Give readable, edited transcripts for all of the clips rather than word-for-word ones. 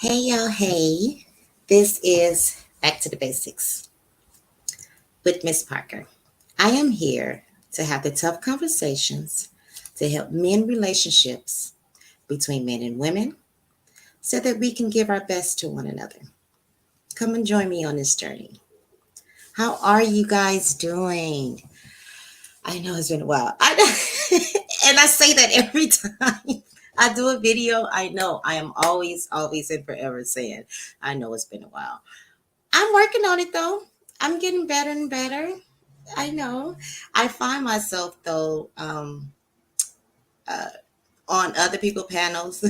Hey, y'all. Hey, this is Back to the Basics with Miss Parker. I am here to have the tough conversations to help mend relationships between men and women so that we can give our best to one another. Come and join me on this journey. How are you guys doing? I know it's been a while. And I say that every time I do a video. I know I am always, and forever saying, I know it's been a while. I'm working on it though. I'm getting better and better. I know. I find myself though uh, on other people panels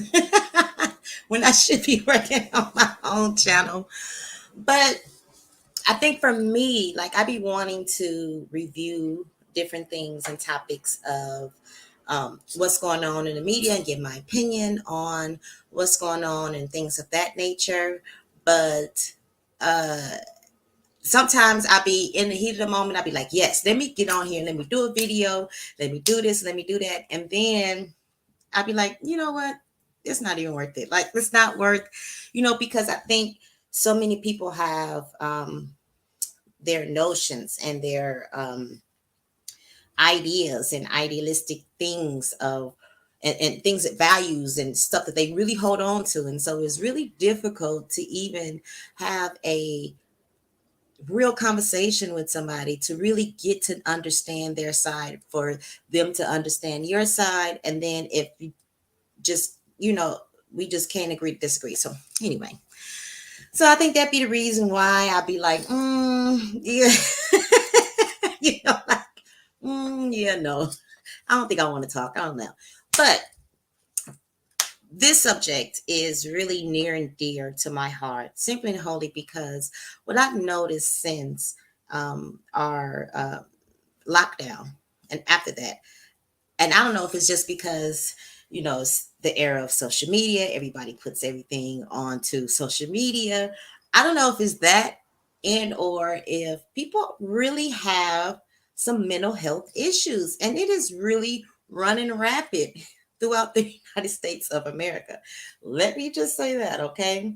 when I should be working on my own channel. But I think for me, like I be wanting to review different things and topics of what's going on in the media and give my opinion on what's going on and things of that nature. But uh, sometimes I'll be in the heat of the moment. I'll be like, yes, let me get on here and let me do a video. Let me do this. Let me do that. And then I'll be like, you know what? It's not even worth it. Like, it's not worth, because I think so many people have their notions and their ideas and idealistic things of and things that values and stuff that they really hold on to. And so it's really difficult to even have a real conversation with somebody to really get to understand their side for them to understand your side. And then if you just, we just can't agree to disagree. So anyway, so I think that'd be the reason why I'd be like, yeah, like, yeah, no, I don't think I want to talk. I don't know. But this subject is really near and dear to my heart, simply and wholly because what I've noticed since our lockdown and after that, and I don't know if it's just because, it's the era of social media, everybody puts everything onto social media. I don't know if it's that and or if people really have some mental health issues and it is really running rapid throughout the United States of America. Let me just say that, okay?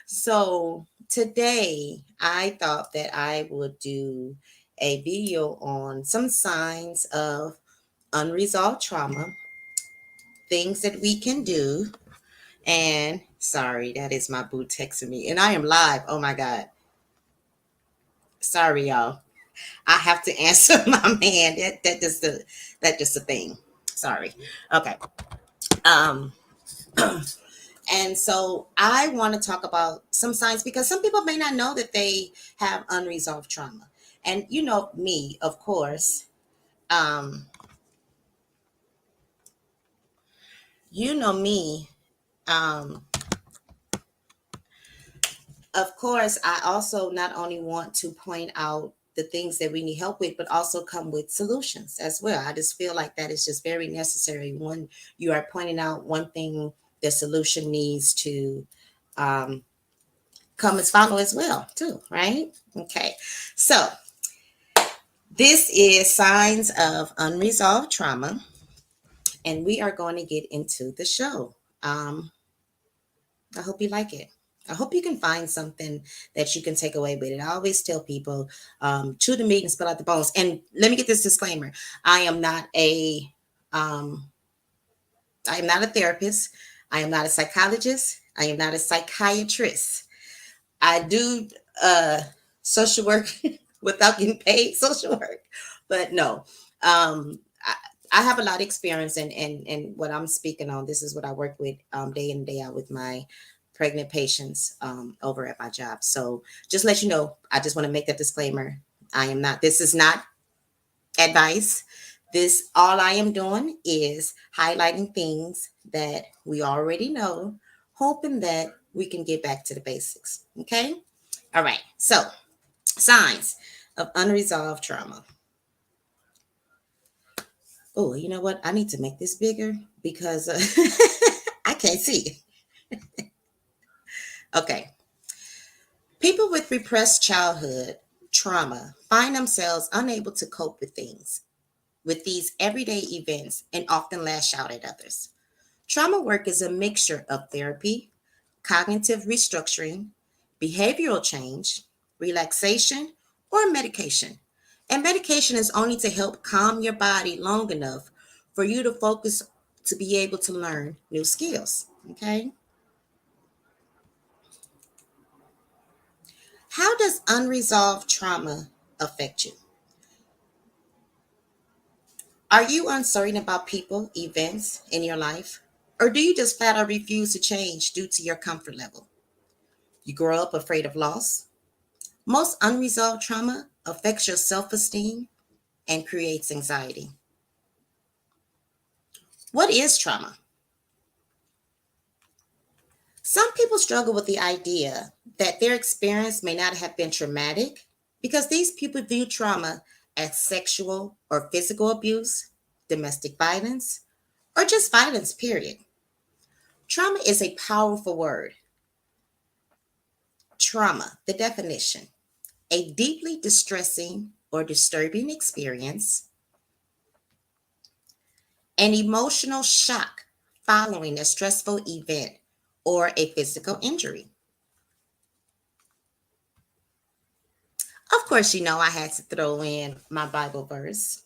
So today I thought that I would do a video on some signs of unresolved trauma, things that we can do. And sorry, that is my boo texting me. And I am live. Oh my God. Sorry, y'all. I have to answer my man. That just a thing. Sorry. Okay. Um and so I want to talk about some signs because some people may not know that they have unresolved trauma. And you know me, of course. Um, you know me. Um, of course, I also not only want to point out the things that we need help with, but also come with solutions as well. I just feel like that is just very necessary when you are pointing out one thing, the solution needs to um, come as follow as well, too, right? Okay, so this is signs of unresolved trauma, and we are going to get into the show. I hope you like it. I hope you can find something that you can take away with it. I always tell people, chew the meat and spill out the bones. And let me get this disclaimer: I am not um, I am not a therapist. I am not a psychologist. I am not a psychiatrist. I do uh, social work without getting paid social work, but no. I, I have a lot of experience and what I'm speaking on. This is what I work with day in and day out with my pregnant patients over at my job. So just let you know, I just want to make that disclaimer. I am not, this is not advice. This, all I am doing is highlighting things that we already know, hoping that we can get back to the basics. Okay. All right. So signs of unresolved trauma. Oh, you know what? I need to make this bigger because I can't see. Okay. People with repressed childhood trauma find themselves unable to cope with these everyday events and often lash out at others. Trauma work is a mixture of therapy, cognitive restructuring, behavioral change, relaxation, or medication. And medication is only to help calm your body long enough for you to focus to be able to learn new skills. Okay. How does unresolved trauma affect you? Are you uncertain about people, events in your life? Or do you just flat out refuse to change due to your comfort level? You grow up afraid of loss? Most unresolved trauma affects your self esteem and creates anxiety. What is trauma? Some people struggle with the idea that their experience may not have been traumatic because these people view trauma as sexual or physical abuse, domestic violence, or just violence, period. Trauma is a powerful word. Trauma, the definition, a deeply distressing or disturbing experience, an emotional shock following a stressful event or a physical injury. Of course, I had to throw in my Bible verse.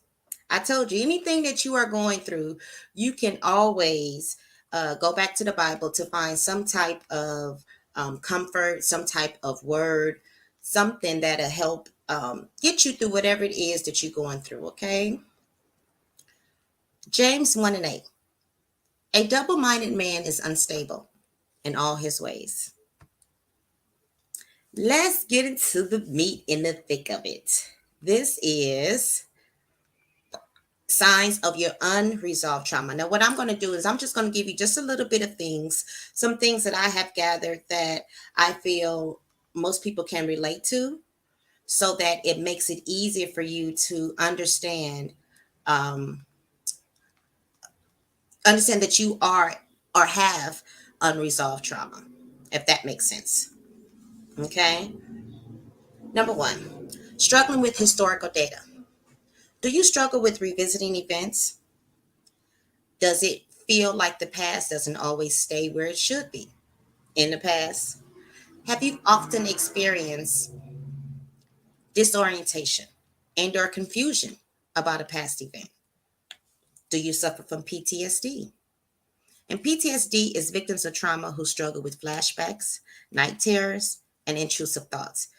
I told you anything that you are going through, you can always go back to the Bible to find some type of comfort, some type of word, something that'll help get you through whatever it is that you're going through, okay? James 1 and 8. A double minded man is unstable in all his ways. Let's get into the meat in the thick of it. This is signs of your unresolved trauma. Now, what I'm going to do is I'm just going to give you just a little bit of things, some things that I have gathered that I feel most people can relate to, so that it makes it easier for you to um, understand that you are or have unresolved trauma, if that makes sense. Okay. Number one, struggling with historical data. Do you struggle with revisiting events? Does it feel like the past doesn't always stay where it should be in the past? Have you often experienced disorientation and or confusion about a past event? Do you suffer from PTSD? And PTSD is victims of trauma who struggle with flashbacks, night terrors, and intrusive thoughts.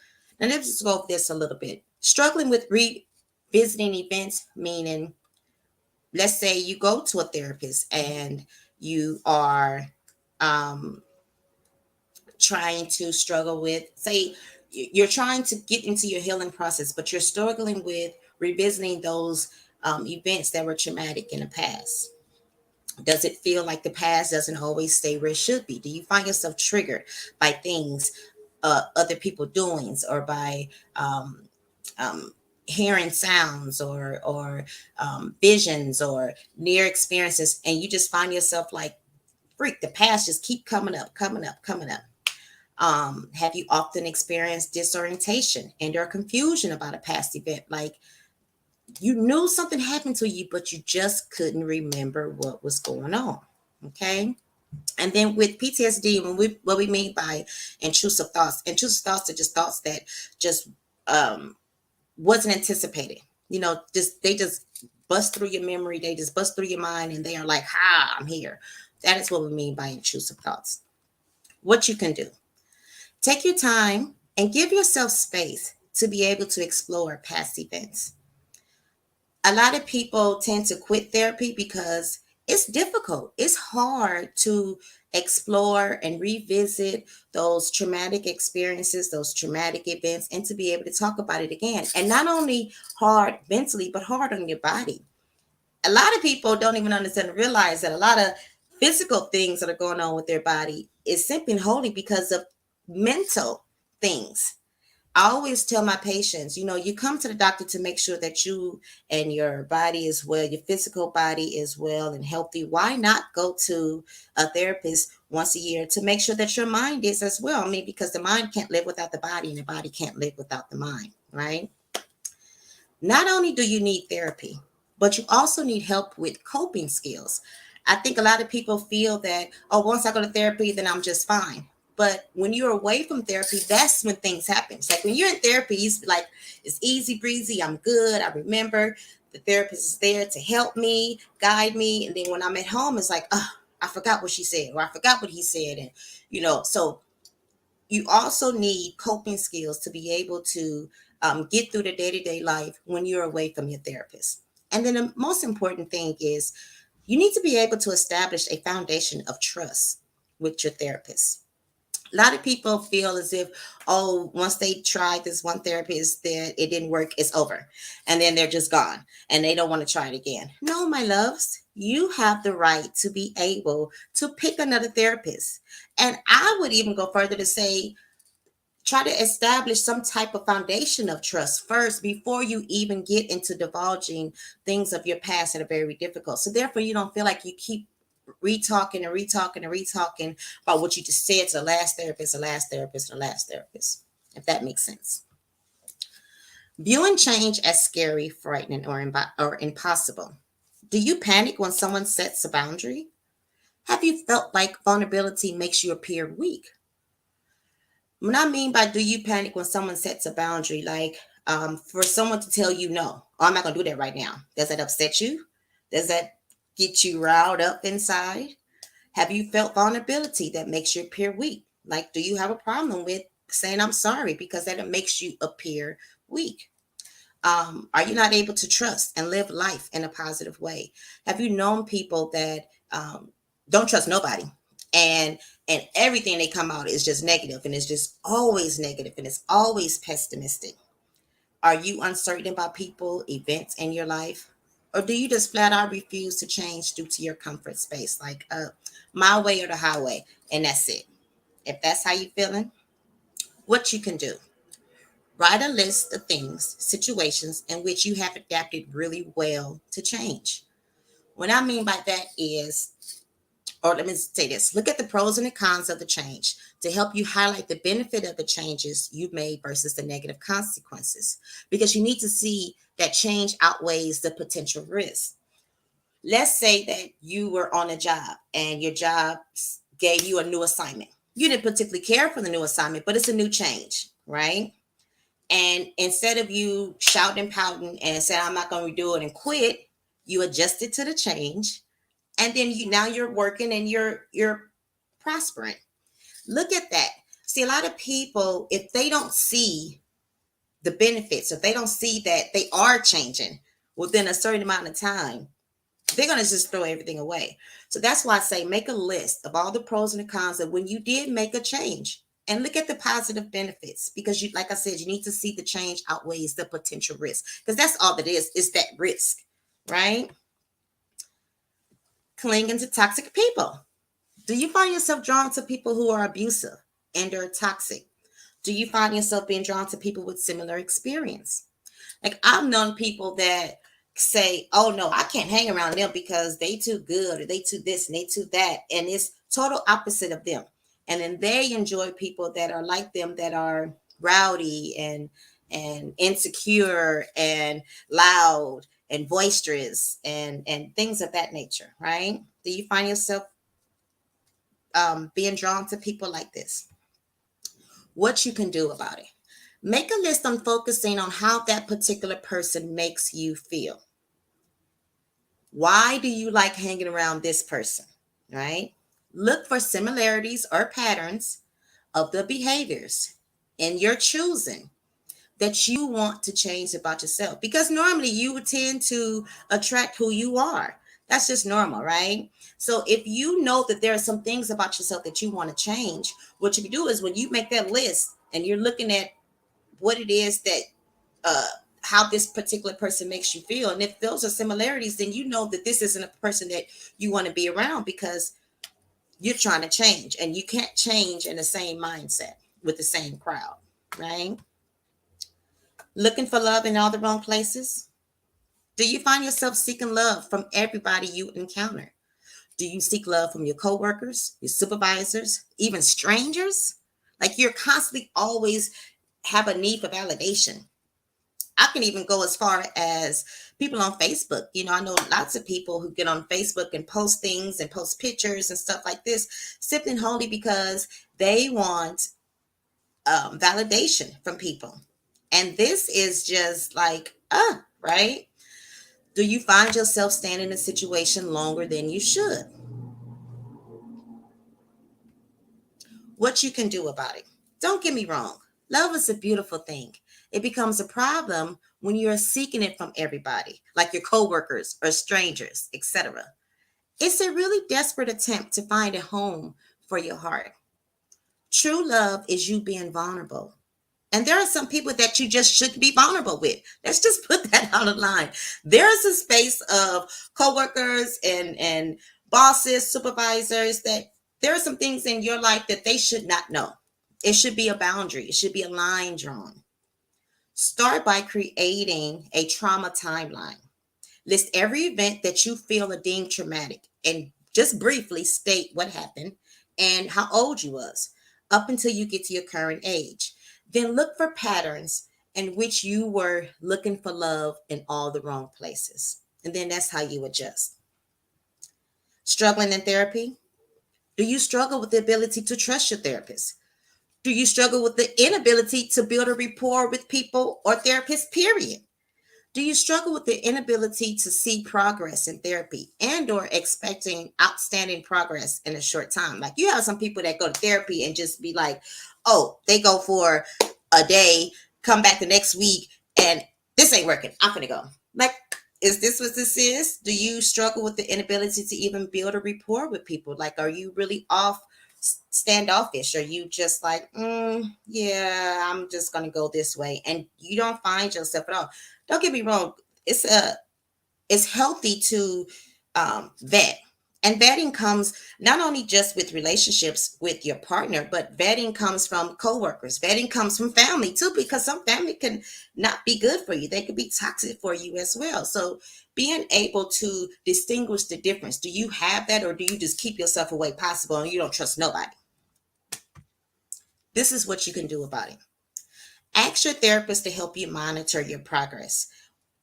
Now let's just go over this a little bit. Struggling with revisiting events, meaning, let's say you go to a therapist and you are um, trying to struggle with, say, you're trying to get into your healing process, but you're struggling with revisiting those events that were traumatic in the past. Does it feel like the past doesn't always stay where it should be? Do you find yourself triggered by things other people doings, or by um, hearing sounds, or visions or near experiences, and you just find yourself like, freak, the past just keep coming up, coming up, coming up? Have you often experienced disorientation and or confusion about a past event? Like, you knew something happened to you, but you just couldn't remember what was going on. Okay. And then with PTSD, what we mean by intrusive thoughts are just thoughts that just um, wasn't anticipated. Just they just bust through your memory, they just bust through your mind, and they are like, "Ha, I'm here." That is what we mean by intrusive thoughts. What you can do: take your time and give yourself space to be able to explore past events. A lot of people tend to quit therapy because it's difficult. It's hard to explore and revisit those traumatic experiences, those traumatic events, and to be able to talk about it again. And not only hard mentally, but hard on your body. A lot of people don't even understand and realize that a lot of physical things that are going on with their body is simply and wholly because of mental things. I always tell my patients, you come to the doctor to make sure that you and your body is well, your physical body is well and healthy. Why not go to a therapist once a year to make sure that your mind is as well? I mean, because the mind can't live without the body, and the body can't live without the mind, right? Not only do you need therapy, but you also need help with coping skills. I think a lot of people feel that, oh, once I go to therapy, then I'm just fine. But when you're away from therapy, that's when things happen. It's like when you're in therapy, it's like it's easy breezy. I'm good. I remember the therapist is there to help me, guide me. And then when I'm at home, it's like, oh, I forgot what she said, or I forgot what he said. And, so you also need coping skills to be able to get through the day-to-day life when you're away from your therapist. And then the most important thing is you need to be able to establish a foundation of trust with your therapist. A lot of people feel as if, oh, once they tried this one therapist that it didn't work, it's over. And then they're just gone and they don't want to try it again. No, my loves, you have the right to be able to pick another therapist. And I would even go further to say, try to establish some type of foundation of trust first before you even get into divulging things of your past that are very difficult. So therefore, you don't feel like you keep retalking and retalking and retalking about what you just said to the last therapist, the last therapist, the last therapist, if that makes sense. Viewing change as scary, frightening, or impossible. Do you panic when someone sets a boundary? Have you felt like vulnerability makes you appear weak? What I mean by do you panic when someone sets a boundary, like for someone to tell you no, oh, I'm not going to do that right now. Does that upset you? Does that get you riled up inside? Have you felt vulnerability that makes you appear weak? Like, do you have a problem with saying I'm sorry because that it makes you appear weak? Are you not able to trust and live life in a positive way? Have you known people that don't trust nobody, and everything they come out is just negative, and it's just always negative, and it's always pessimistic? Are you uncertain about people, events in your life? Or do you just flat out refuse to change due to your comfort space? Like, my way or the highway, and that's it. If that's how you're feeling, what you can do, write a list of things, situations in which you have adapted really well to change. What I mean by that is, or let me say this, look at the pros and the cons of the change to help you highlight the benefit of the changes you made versus the negative consequences, because you need to see that change outweighs the potential risk. Let's say that you were on a job and your job gave you a new assignment. You didn't particularly care for the new assignment, but it's a new change, right? And instead of you shouting and pouting and saying, I'm not going to do it and quit, you adjusted to the change. And then you're working and you're prospering. Look at that. See, a lot of people, if they don't see the benefits, if they don't see that they are changing within a certain amount of time, they're going to just throw everything away. So that's why I say make a list of all the pros and the cons of when you did make a change, and look at the positive benefits, because you, like I said, you need to see the change outweighs the potential risk, because that's all it is that risk, right? Clinging to toxic people. Do you find yourself drawn to people who are abusive and are toxic? Do you find yourself being drawn to people with similar experience? Like, I've known people that say, oh no, I can't hang around them because they too good, or they too this and they too that. And it's total opposite of them. And then they enjoy people that are like them, that are rowdy and insecure and loud and boisterous and things of that nature, right? Do you find yourself being drawn to people like this? What you can do about it. Make a list on focusing on how that particular person makes you feel. Why do you like hanging around this person? Right? Look for similarities or patterns of the behaviors in your choosing that you want to change about yourself. Because normally you would tend to attract who you are. That's just normal, right? So if you know that there are some things about yourself that you want to change, what you can do is when you make that list and you're looking at what it is that uh how this particular person makes you feel, and if those are similarities, then you know that this isn't a person that you want to be around, because you're trying to change and you can't change in the same mindset with the same crowd, right? Looking for love in all the wrong places. Do you find yourself seeking love from everybody you encounter? Do you seek love from your coworkers, your supervisors, even strangers? Like, you're constantly always have a need for validation. I can even go as far as people on Facebook. I know lots of people who get on Facebook and post things and post pictures and stuff like this, simply and wholly because they want validation from people. And this is just like, right? Do you find yourself staying in a situation longer than you should? What you can do about it. Don't get me wrong. Love is a beautiful thing. It becomes a problem when you're seeking it from everybody, like your coworkers or strangers, etc. It's a really desperate attempt to find a home for your heart. True love is you being vulnerable. And there are some people that you just shouldn't be vulnerable with. Let's just put that on the line. There is a space of coworkers and bosses, supervisors, that there are some things in your life that they should not know. It should be a boundary. It should be a line drawn. Start by creating a trauma timeline. List every event that you feel are deemed traumatic and just briefly state what happened and how old you was up until you get to your current age. Then look for patterns in which you were looking for love in all the wrong places. And then that's how you adjust. Struggling in therapy? Do you struggle with the ability to trust your therapist? Do you struggle with the inability to build a rapport with people or therapists, period? Do you struggle with the inability to see progress in therapy and or expecting outstanding progress in a short time? Like you have some people that go to therapy and just be like, oh, they go for a day, come back the next week, and this ain't working. I'm gonna go. Like, is this what this is? Do you struggle with the inability to even build a rapport with people? Like, are you really off standoffish? Are you just like, yeah, I'm just gonna go this way, and you don't find yourself at all? Don't get me wrong. It's healthy to vet, and vetting comes not only just with relationships with your partner, but vetting comes from coworkers. Vetting comes from family too, because some family can not be good for you. They could be toxic for you as well. So being able to distinguish the difference. Do you have that, or do you just keep yourself away possible and you don't trust nobody? This is what you can do about it. Ask your therapist to help you monitor your progress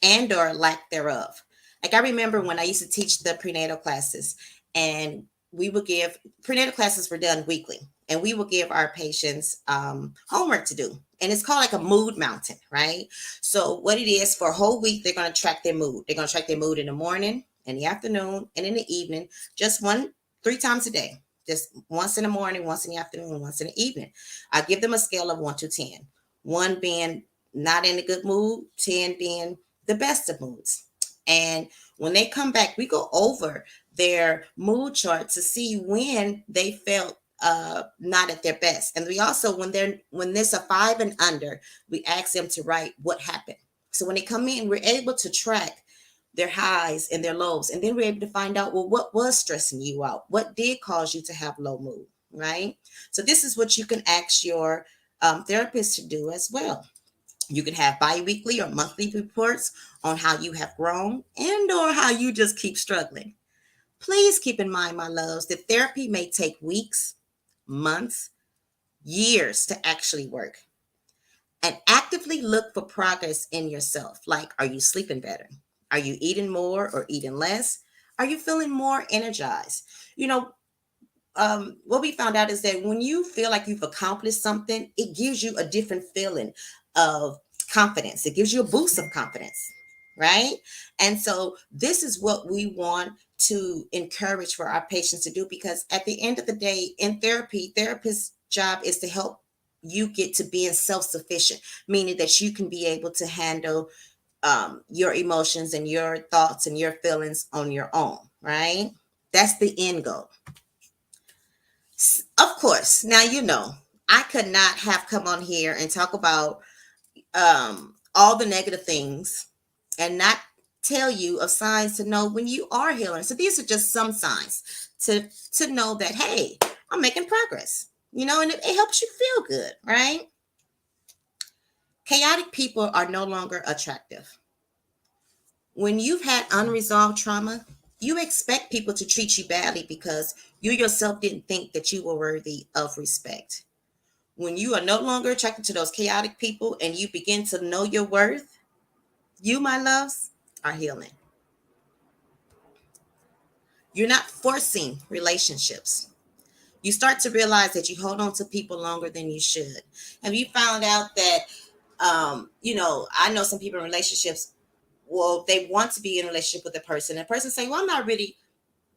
and or lack thereof. Like I remember when I used to teach the prenatal classes, and we would give prenatal classes were done weekly, and we would give our patients homework to do. And it's called like a mood mountain, right? So what it is, for a whole week, they're going to track their mood. They're going to track their mood in the morning, in the afternoon, and in the evening, just 3 times a day. Just once in the morning, once in the afternoon, once in the evening. I give them a scale of 1 to 10. 1 being not in a good mood, 10 being the best of moods. And when they come back, we go over their mood chart to see when they felt not at their best. And we also, when there's a 5 and under, we ask them to write what happened. So when they come in, we're able to track their highs and their lows. And then we're able to find out, well, what was stressing you out? What did cause you to have low mood, right? So this is what you can ask your therapist to do as well. You can have bi-weekly or monthly reports on how you have grown and or how you just keep struggling. Please keep in mind, my loves, that therapy may take weeks, months, years to actually work. And actively look for progress in yourself. Like, are you sleeping better? Are you eating more or eating less? Are you feeling more energized? You know, what we found out is that when you feel like you've accomplished something, it gives you a different feeling of confidence. It gives you a boost of confidence, right? And so this is what we want to encourage for our patients to do, because at the end of the day, in therapy, therapist's job is to help you get to being self-sufficient, meaning that you can be able to handle your emotions and your thoughts and your feelings on your own, right? That's the end goal. Of course, now I could not have come on here and talk about all the negative things and not tell you of signs to know when you are healing. So these are just some signs to know that, hey, I'm making progress, and it helps you feel good, right? Chaotic people are no longer attractive. When you've had unresolved trauma, you expect people to treat you badly because you yourself didn't think that you were worthy of respect. When you are no longer attracted to those chaotic people and you begin to know your worth, You, my loves, are healing. You're not forcing relationships. You start to realize that you hold on to people longer than you should. Have you found out that, I know some people in relationships, well, they want to be in a relationship with a person. And the person saying, well, I'm not really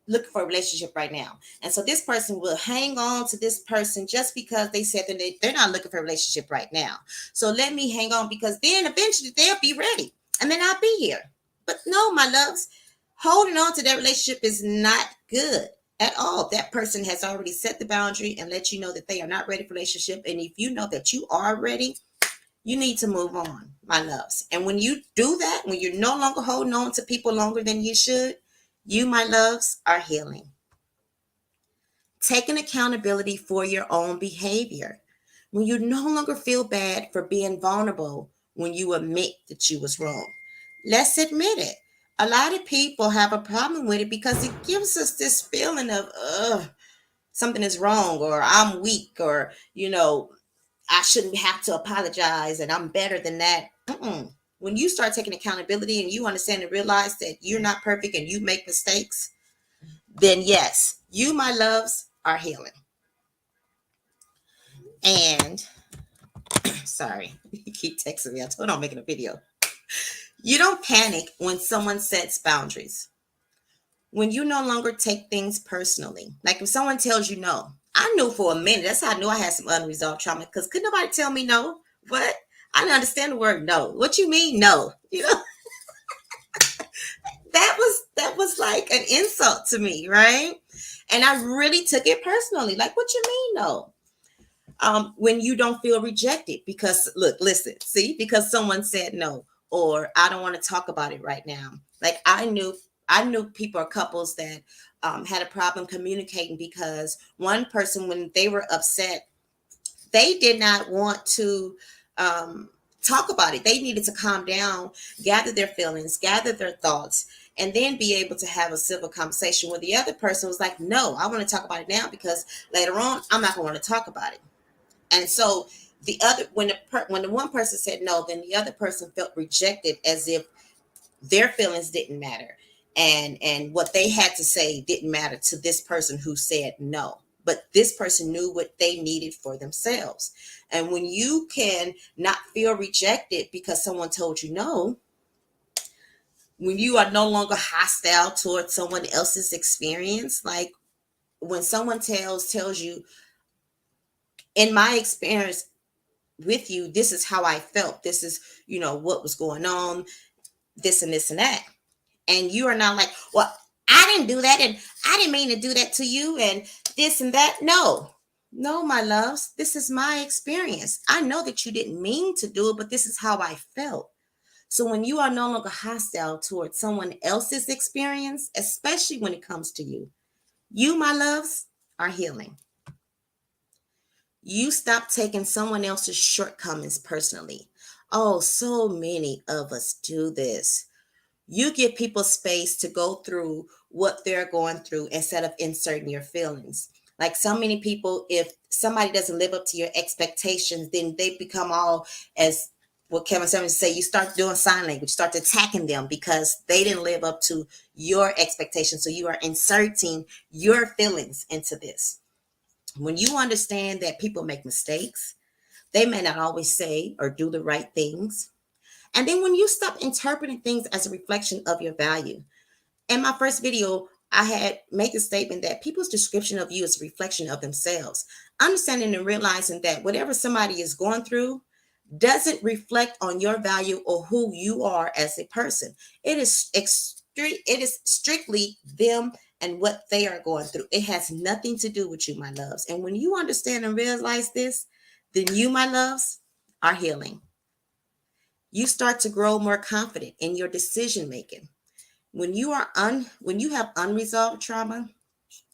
looking for a relationship right now. And so this person will hang on to this person just because they said that they're not looking for a relationship right now. So let me hang on because then eventually they'll be ready and then I'll be here. But no, my loves, holding on to that relationship is not good at all. That person has already set the boundary and let you know that they are not ready for a relationship. And if you know that you are ready, you need to move on, my loves. And when you do that, when you're no longer holding on to people longer than you should, you, my loves, are healing. Taking accountability for your own behavior. When you no longer feel bad for being vulnerable when you admit that you was wrong. Let's admit it. A lot of people have a problem with it because it gives us this feeling of, something is wrong, or I'm weak, or, I shouldn't have to apologize and I'm better than that. Mm-mm. When you start taking accountability and you understand and realize that you're not perfect and you make mistakes, then yes, you, my loves, are healing. And sorry, you keep texting me. I told you I'm making a video. You don't panic when someone sets boundaries. When you no longer take things personally. Like if someone tells you no, I knew for a minute. That's how I knew I had some unresolved trauma because could nobody tell me no? What? I didn't understand the word no. What you mean no? That was like an insult to me, right? And I really took it personally. Like, what you mean no? When you don't feel rejected because look, listen, see, because someone said no, or I don't want to talk about it right now. Like I knew people or couples that had a problem communicating because one person, when they were upset, they did not want to um, talk about it. They needed to calm down, gather their feelings, gather their thoughts, and then be able to have a civil conversation where the other person was like, no, I want to talk about it now because later on I'm not going to want to talk about it. And so the other, when the one person said no, then the other person felt rejected, as if their feelings didn't matter, and what they had to say didn't matter to this person who said no. But this person knew what they needed for themselves. And when you can not feel rejected because someone told you no, when you are no longer hostile towards someone else's experience, like when someone tells you, in my experience with you, this is how I felt, this is, what was going on, this and this and that, and you are not like, well, I didn't do that and I didn't mean to do that to you and this and that. No, my loves, this is my experience. I know that you didn't mean to do it, but this is how I felt. So when you are no longer hostile towards someone else's experience, especially when it comes to you, my loves, are healing. You stop taking someone else's shortcomings personally. Oh, so many of us do this. You give people space to go through what they're going through instead of inserting your feelings. Like so many people, if somebody doesn't live up to your expectations, then they become all, as what Kevin Samuels say, you start doing sign language, start attacking them because they didn't live up to your expectations. So you are inserting your feelings into this. When you understand that people make mistakes, they may not always say or do the right things. And then when you stop interpreting things as a reflection of your value. In my first video, I had made the statement that people's description of you is a reflection of themselves. Understanding and realizing that whatever somebody is going through doesn't reflect on your value or who you are as a person. It is strictly them and what they are going through. It has nothing to do with you, my loves. And when you understand and realize this, then you, my loves, are healing. You start to grow more confident in your decision making. When you have unresolved trauma,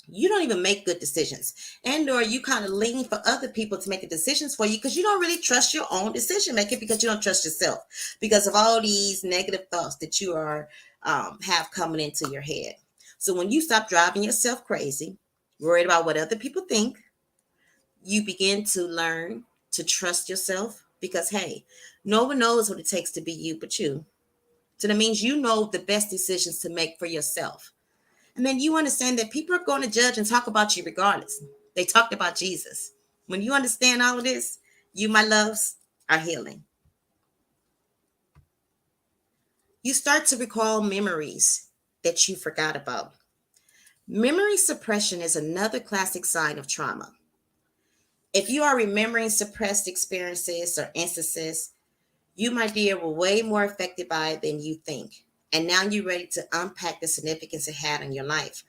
you don't even make good decisions, and or you kind of lean for other people to make the decisions for you because you don't really trust your own decision making, because you don't trust yourself because of all these negative thoughts that you are have coming into your head. So when you stop driving yourself crazy, worried about what other people think, you begin to learn to trust yourself, because hey, no one knows what it takes to be you but you. So that means you know the best decisions to make for yourself. And then you understand that people are going to judge and talk about you regardless. They talked about Jesus. When you understand all of this, you, my loves, are healing. You start to recall memories that you forgot about. Memory suppression is another classic sign of trauma. If you are remembering suppressed experiences or instances, you, my dear, were way more affected by it than you think. And now you're ready to unpack the significance it had in your life.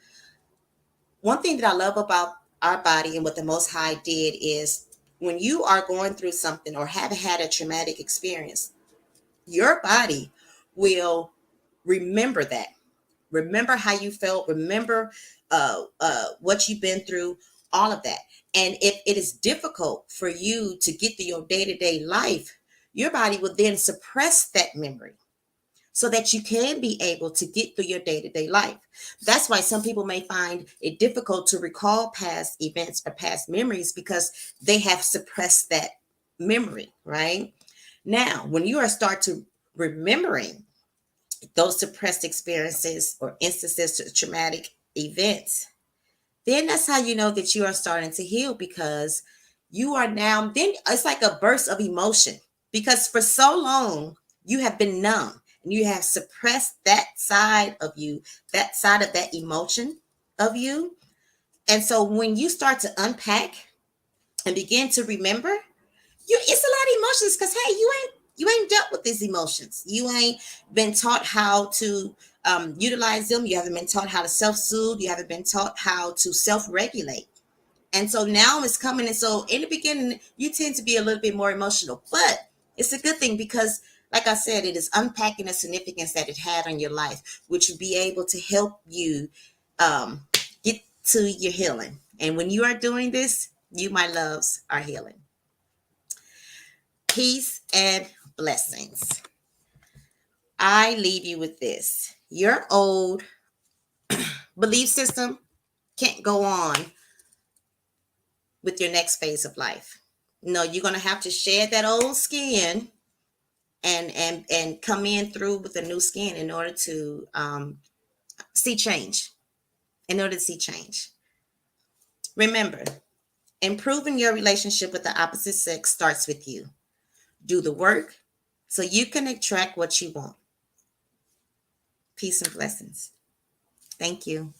One thing that I love about our body and what the Most High did is when you are going through something or have had a traumatic experience, your body will remember that. Remember how you felt, remember what you've been through, all of that. And if it is difficult for you to get through your day-to-day life, your body will then suppress that memory so that you can be able to get through your day-to-day life. That's why some people may find it difficult to recall past events or past memories because they have suppressed that memory, right? Now, when you are start to remembering those suppressed experiences or instances of traumatic events, then that's how you know that you are starting to heal because you are now, then it's like a burst of emotion because for so long you have been numb and you have suppressed that side of you, that side of that emotion of you. And so when you start to unpack and begin to remember, it's a lot of emotions because hey, you ain't dealt with these emotions. You ain't been taught how to utilize them. You haven't been taught how to self-soothe. You haven't been taught how to self-regulate. And so now it's coming. And so in the beginning, you tend to be a little bit more emotional, but it's a good thing because, like I said, it is unpacking the significance that it had on your life, which will be able to help you um, get to your healing. And when you are doing this, you, my loves, are healing. Peace and blessings. I leave you with this. Your old belief system can't go on with your next phase of life. No, you're going to have to shed that old skin and come in through with a new skin in order to see change. In order to see change. Remember, improving your relationship with the opposite sex starts with you. Do the work so you can attract what you want. Peace and blessings. Thank you.